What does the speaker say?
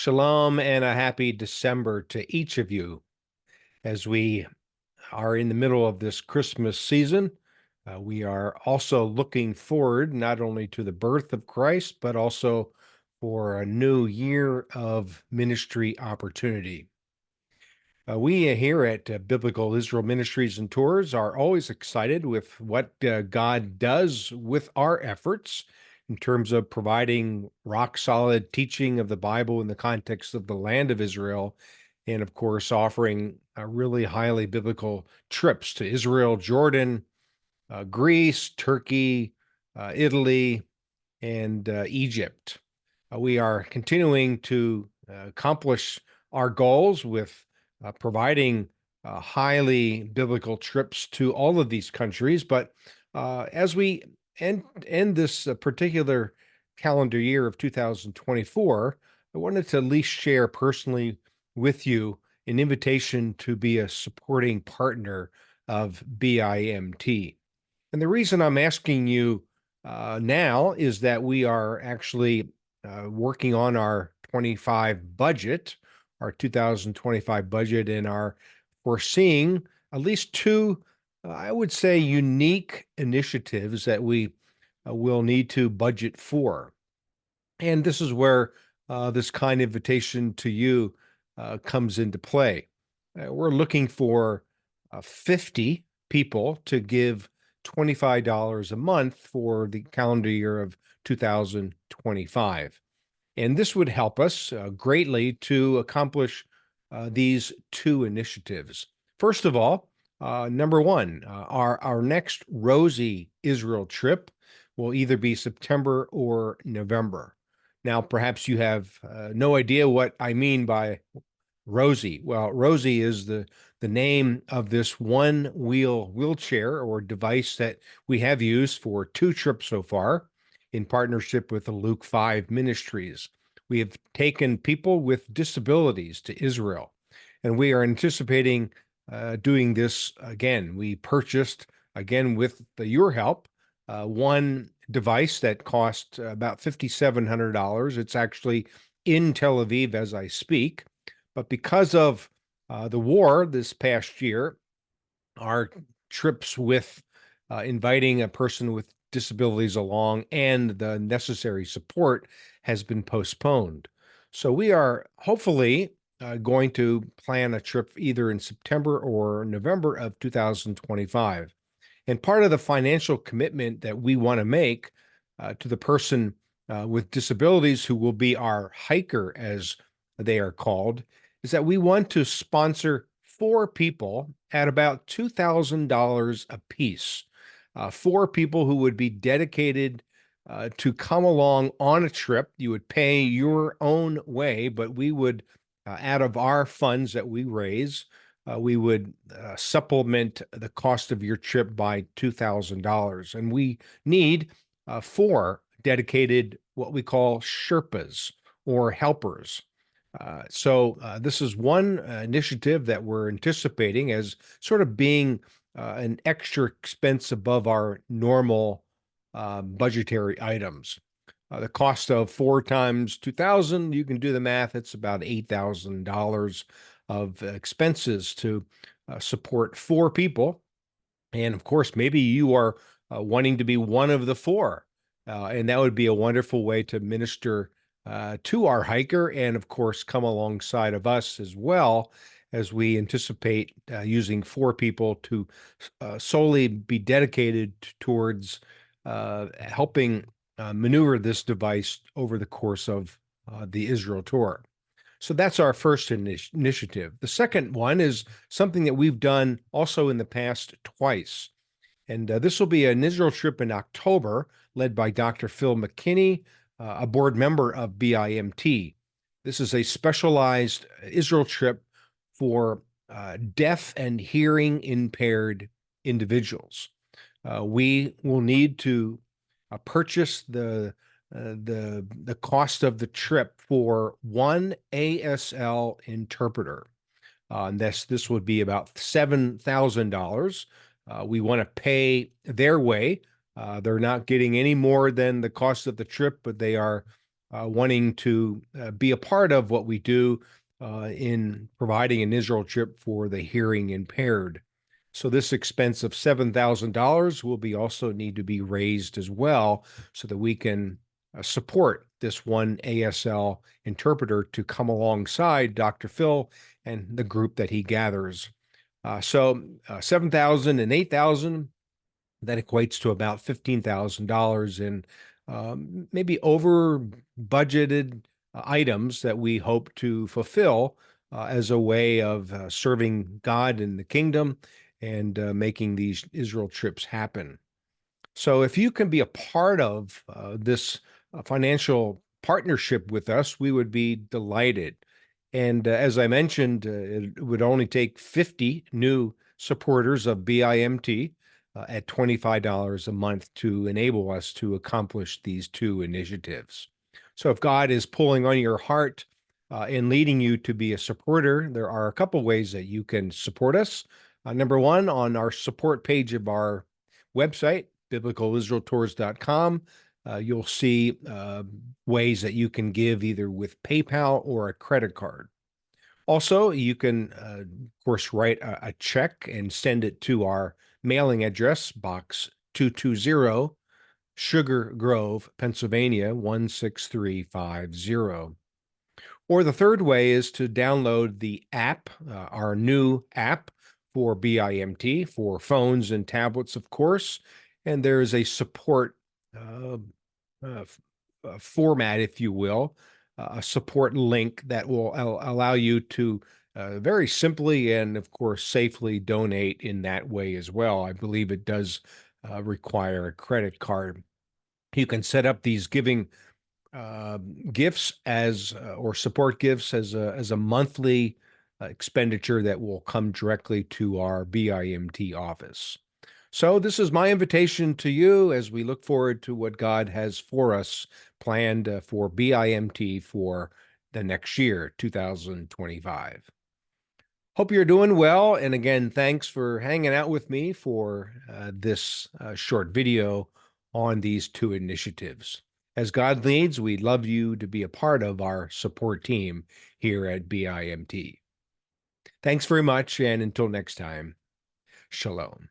Shalom and a happy December to each of you as we are in the middle of this Christmas season. We are also looking forward not only to the birth of Christ, but also for a new year of ministry opportunity. We here at Biblical Israel Ministries and Tours are always excited with what God does with our efforts in terms of providing rock solid teaching of the Bible in the context of the land of Israel, and of course, offering really highly biblical trips to Israel, Jordan, Greece, Turkey, Italy, and Egypt. We are continuing to accomplish our goals with providing highly biblical trips to all of these countries. But as we end this particular calendar year of 2024, I wanted to at least share personally with you an invitation to be a supporting partner of BIMT. And the reason I'm asking you now is that we are actually working on our 25 budget, our 2025 budget, and are foreseeing at least two, I would say, unique initiatives that we will need to budget for. And this is where this kind invitation to you comes into play. We're looking for 50 people to give $25 a month for the calendar year of 2025. And this would help us greatly to accomplish these two initiatives. First of all, number one, our next Rosie Israel trip will either be September or November. Now, perhaps you have no idea what I mean by Rosie. Well, Rosie is the name of this one-wheel wheelchair or device that we have used for 2 trips so far in partnership with the Luke 5 Ministries. We have taken people with disabilities to Israel, and we are anticipating doing this again. We purchased, again, with your help, one device that cost about $5,700. It's actually in Tel Aviv as I speak. But because of the war this past year, our trips with inviting a person with disabilities along and the necessary support has been postponed. So we are hopefully going to plan a trip either in September or November of 2025. And part of the financial commitment that we want to make to the person with disabilities who will be our hiker, as they are called, is that we want to sponsor 4 people at about $2,000 a piece. 4 people who would be dedicated to come along on a trip. You would pay your own way, but we would, out of our funds that we raise, we would supplement the cost of your trip by $2,000. And we need 4 dedicated, what we call Sherpas or helpers. So this is one initiative that we're anticipating as sort of being an extra expense above our normal budgetary items. The cost of 4 times 2,000, you can do the math, it's about $8,000 of expenses to support 4 people. And of course, maybe you are wanting to be one of the 4. And that would be a wonderful way to minister to our hiker and, of course, come alongside of us as well as we anticipate using 4 people to solely be dedicated towards helping maneuver this device over the course of the Israel tour. So that's our first initiative. The second one is something that we've done also in the past twice. And this will be an Israel trip in October led by Dr. Phil McKinney, a board member of BIMT. This is a specialized Israel trip for deaf and hearing impaired individuals. We will need to purchase the cost of the trip for one ASL interpreter. And this would be about $7,000. We want to pay their way. They're not getting any more than the cost of the trip, but they are wanting to be a part of what we do in providing an Israel trip for the hearing impaired. So this expense of $7,000 will be also need to be raised as well so that we can support this one ASL interpreter to come alongside Dr. Phil and the group that he gathers. So 7,000 and 8,000, that equates to about $15,000 in maybe over budgeted items that we hope to fulfill as a way of serving God in the kingdom and making these Israel trips happen. So if you can be a part of this financial partnership with us, we would be delighted. And as I mentioned, it would only take 50 new supporters of BIMT at $25 a month to enable us to accomplish these two initiatives. So if God is pulling on your heart and leading you to be a supporter, there are a couple ways that you can support us. Number one, on our support page of our website, biblicalisraeltours.com, you'll see ways that you can give either with PayPal or a credit card. Also, you can, of course, write a check and send it to our mailing address, Box 220, Sugar Grove, Pennsylvania 16350. Or the third way is to download the app, our new app for BIMT for phones and tablets, of course. And there is a support format, if you will, a support link that will allow you to very simply and, of course, safely donate in that way as well. I believe it does require a credit card. You can set up these giving gifts as or support gifts as a monthly expenditure that will come directly to our BIMT office. So this is my invitation to you as we look forward to what God has for us planned for BIMT for the next year, 2025. Hope you're doing well. And again, thanks for hanging out with me for this short video on these two initiatives. As God leads, we'd love you to be a part of our support team here at BIMT. Thanks very much. And until next time, Shalom.